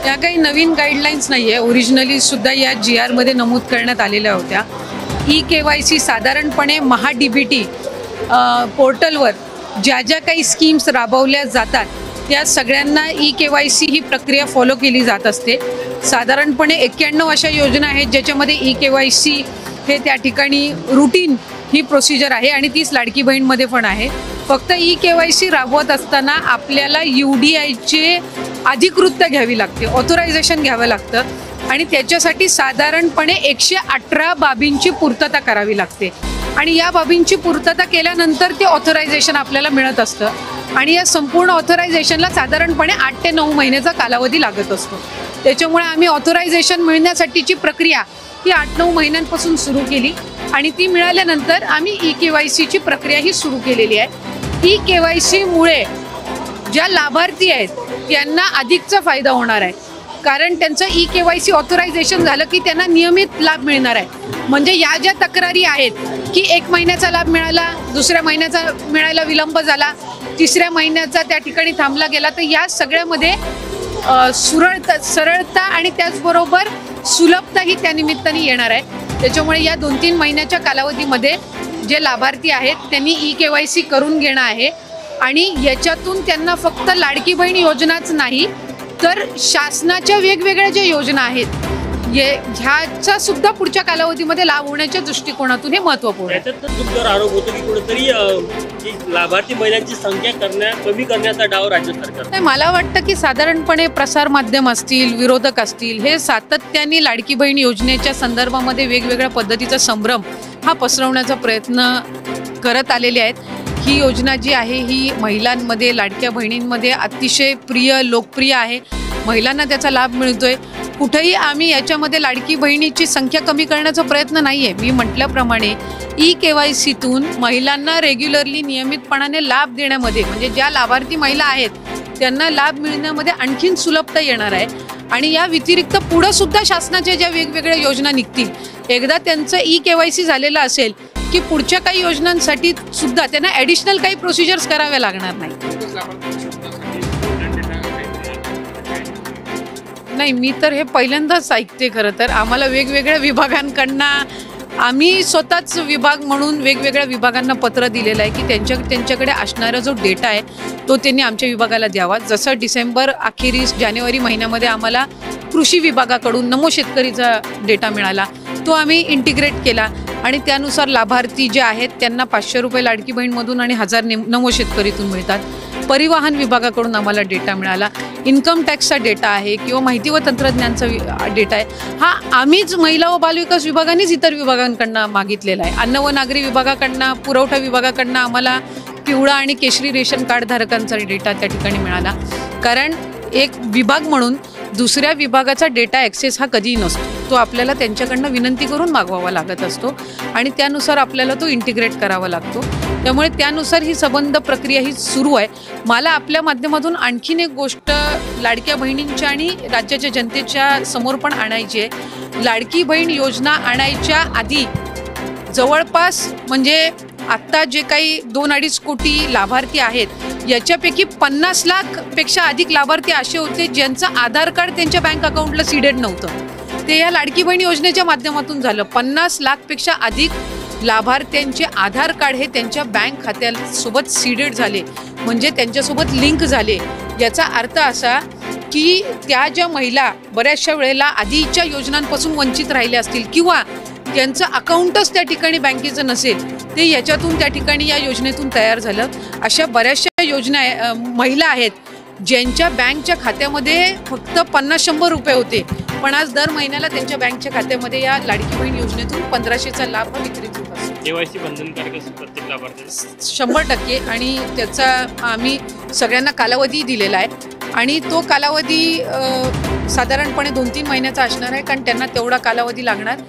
या काही नवीन गाईडलाईन्स नाही आहे, ओरिजिनली सुद्धा या GR मध्ये नमूद करण्यात आलेल्या होत्या। KYC साधारणपणे महा-DBT पोर्टलवर ज्या ज्या काही स्कीम्स राबवल्या जातात त्या सगळ्यांना KYC ही प्रक्रिया फॉलो केली जात असते। साधारणपणे 91 अशा योजना आहेत ज्याच्यामध्ये KYC हे त्या ठिकाणी रूटीन ही प्रोसिजर आहे आणि तीच लाडकी बहीणमध्ये पण आहे। फक्त KYC राबवत असताना आपल्याला UDIचे अधिकृतता घ्यावी लागते, ऑथरायझेशन घ्यावं लागतं आणि त्याच्यासाठी साधारणपणे 118 बाबींची पूर्तता करावी लागते आणि या बाबींची पूर्तता केल्यानंतर ते ऑथरायझेशन आपल्याला मिळत असतं आणि या संपूर्ण ऑथरायझेशनला साधारणपणे 8 ते 9 महिन्याचा कालावधी लागत असतो। त्याच्यामुळे आम्ही ऑथरायझेशन मिळण्यासाठीची प्रक्रिया ही 8-9 महिन्यांपासून सुरू केली आणि ती मिळाल्यानंतर आम्ही KYCची प्रक्रिया ही सुरू केलेली आहे। KYC मुळे ज्या लाभार्थी आहेत त्यांना अधिकचा फायदा होणार आहे, कारण त्यांचं KYC ऑथरायझेशन झालं की त्यांना नियमित लाभ मिळणार आहे। म्हणजे या ज्या तक्रारी आहेत की 1 महिन्याचा लाभ मिळाला, दुसऱ्या महिन्याचा मिळायला विलंब झाला, तिसऱ्या महिन्याचा त्या ठिकाणी थांबला गेला, तर या सगळ्यामध्ये सरळता आणि त्याचबरोबर सुलभता ही त्या निमित्ताने येणार आहे। त्याच्यामुळे या 2-3 महिन्याच्या कालावधीमध्ये जे लाभार्थी आहेत त्यांनी KYC करून घेणं आहे आणि याच्यातून त्यांना फक्त लाडकी बहीण योजनाच नाही तर शासनाच्या वेगवेगळ्या ज्या योजना आहेत ह्याचा सुद्धा पुढच्या कालावधीमध्ये लाभ होण्याच्या दृष्टिकोनातून हे महत्त्वपूर्ण आहे। त्याच्यात तुमच्यावर आरोप होतो की कुठेतरी लाभार्थी महिलांची संख्या कमी करण्याचा डाव राज्य सरकार नाही, मला वाटतं की साधारणपणे प्रसार माध्यम असतील, विरोधक असतील, हे सातत्याने लाडकी बहीण योजनेच्या संदर्भामध्ये वेगवेगळ्या पद्धतीचा संभ्रम हा पसरवण्याचा प्रयत्न करत आलेले आहेत। ही योजना जी आहे ही महिलांमध्ये, लाडक्या बहिणींमध्ये अतिशय लोकप्रिय आहे, महिलांना त्याचा लाभ मिळतोय। कुठेही आम्ही याच्यामध्ये लाडकी बहिणीची संख्या कमी करण्याचा प्रयत्न नाही आहे। मी म्हटल्याप्रमाणे KYCतून महिलांना रेग्युलरली नियमितपणाने लाभ देण्यामध्ये, म्हणजे ज्या लाभार्थी महिला आहेत त्यांना लाभ मिळण्यामध्ये आणखीन सुलभता येणार आहे आणि या व्यतिरिक्त पुढं सुद्धा शासनाच्या ज्या वेगवेगळ्या योजना निघतील, एकदा त्यांचं KYC झालेलं असेल की पुढच्या काही योजनांसाठी सुद्धा त्यांना ॲडिशनल काही प्रोसिजर्स कराव्या लागणार नाही। मी तर हे पहिल्यांदाच ऐकते। खरं तर आम्हाला वेगवेगळ्या विभागांकडनं आम्ही स्वतःच विभाग म्हणून वेगवेगळ्या विभागांना पत्र दिलेलं आहे की त्यांच्याकडे असणारा जो डेटा आहे तो त्यांनी आमच्या विभागाला द्यावा। जसं डिसेंबर अखेरीस जानेवारी महिन्यामध्ये आम्हाला कृषी विभागाकडून नमो शेतकरीचा डेटा मिळाला, तो आम्ही इंटिग्रेट केला आणि त्यानुसार लाभार्थी जे आहेत त्यांना 500 रुपये लाडकी बहीणमधून आणि 1000 नमो शेतकरीतून मिळतात। परिवहन विभागाकडून आम्हाला डेटा मिळाला, इन्कम टॅक्सचा डेटा आहे किंवा माहिती व तंत्रज्ञानचा डेटा आहे, हा आम्हीच महिला व बालविकास विभागानेच इतर विभागांकडनं मागितलेला आहे। अन्न व नागरी विभागाकडनं, पुरवठा विभागाकडनं आम्हाला पिवळा आणि केशरी रेशन कार्ड धारकांचा डेटा त्या ठिकाणी मिळाला, कारण एक विभाग म्हणून दुसऱ्या विभागाचा डेटा ॲक्सेस हा कधीही नसतो, तो आपल्याला त्यांच्याकडनं विनंती करून मागवावा लागत असतो आणि त्यानुसार आपल्याला तो इंटिग्रेट करावा लागतो। त्यामुळे त्यानुसार ही संबंध प्रक्रिया ही सुरू आहे। मला आपल्या माध्यमातून आणखीन एक गोष्ट लाडक्या बहिणींच्या आणि राज्याच्या जनतेच्या समोर पण आणायची आहे। लाडकी बहीण योजना आणायच्या आधी जवळपास म्हणजे आत्ता जे काही 2-2.5 कोटी लाभार्थी आहेत याच्यापैकी 50 लाखपेक्षा अधिक लाभार्थी असे होते ज्यांचं आधार कार्ड त्यांच्या बँक अकाउंटला सीडेड नव्हतं। ते या लाडकी बहीण योजनेच्या माध्यमातून झालं। 50 लाखपेक्षा अधिक लाभार्थ्यांचे आधार कार्ड हे त्यांच्या बँक खात्यासोबत सीडेड झाले, म्हणजे त्यांच्यासोबत लिंक झाले। याचा अर्थ असा की त्या ज्या महिला बऱ्याचशा वेळेला आधीच्या योजनांपासून वंचित राहिल्या असतील किंवा त्यांचं अकाउंटच त्या ठिकाणी बँकेचं नसेल, ते याच्यातून त्या ठिकाणी या योजनेतून तयार झालं। अशा बऱ्याचशा योजना महिला आहेत ज्यांच्या बँकच्या खात्यामध्ये फक्त 50-100 रुपये होते, पण आज दर महिन्याला त्यांच्या बँकच्या खात्यामध्ये या लाडकी बहीण योजनेतून 1500चा लाभ वितरित होत असतो। KYC बंधनकारक असतो प्रत्येक लाभार्थी 100% आणि त्याचा आम्ही सगळ्यांना कालावधी दिलेला आहे आणि तो कालावधी साधारणपणे 2-3 महिन्याचा असणार आहे, कारण त्यांना तेवढा कालावधी लागणार।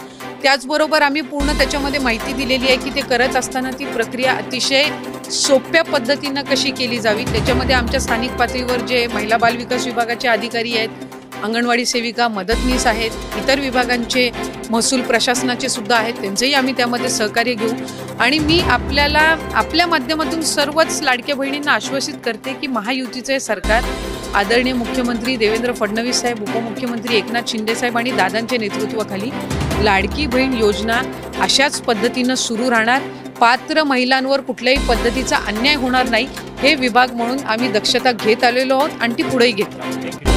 त्याचबरोबर आम्ही पूर्ण त्याच्यामध्ये माहिती दिलेली आहे की ते करत असताना ती प्रक्रिया अतिशय सोप्या पद्धतीनं कशी केली जावी। त्याच्यामध्ये आमच्या स्थानिक पातळीवर जे महिला बालविकास विभागाचे अधिकारी आहेत, अंगणवाडी सेविका, मदतनीस आहेत, इतर विभागांचे महसूल प्रशासनाचे सुद्धा आहेत, त्यांचंही आम्ही त्यामध्ये सहकार्य घेऊ आणि मी आपल्या माध्यमातून सर्वच लाडक्या बहिणींना आश्वासित करते की महायुतीचे सरकार आदरणीय मुख्यमंत्री देवेंद्र फडणवीस साहेब, उपमुख्यमंत्री एकनाथ शिंदे साहेब आणि दादांच्या नेतृत्वाखाली लाडकी बहीण योजना अशाच पद्धतीनं सुरू राहणार. पात्र महिलांवर कुठल्याही पद्धतीचा अन्याय होणार नाही हे विभाग म्हणून आम्ही दक्षता घेत आलेलो आहोत आणि ती पुढेही घेत राहू.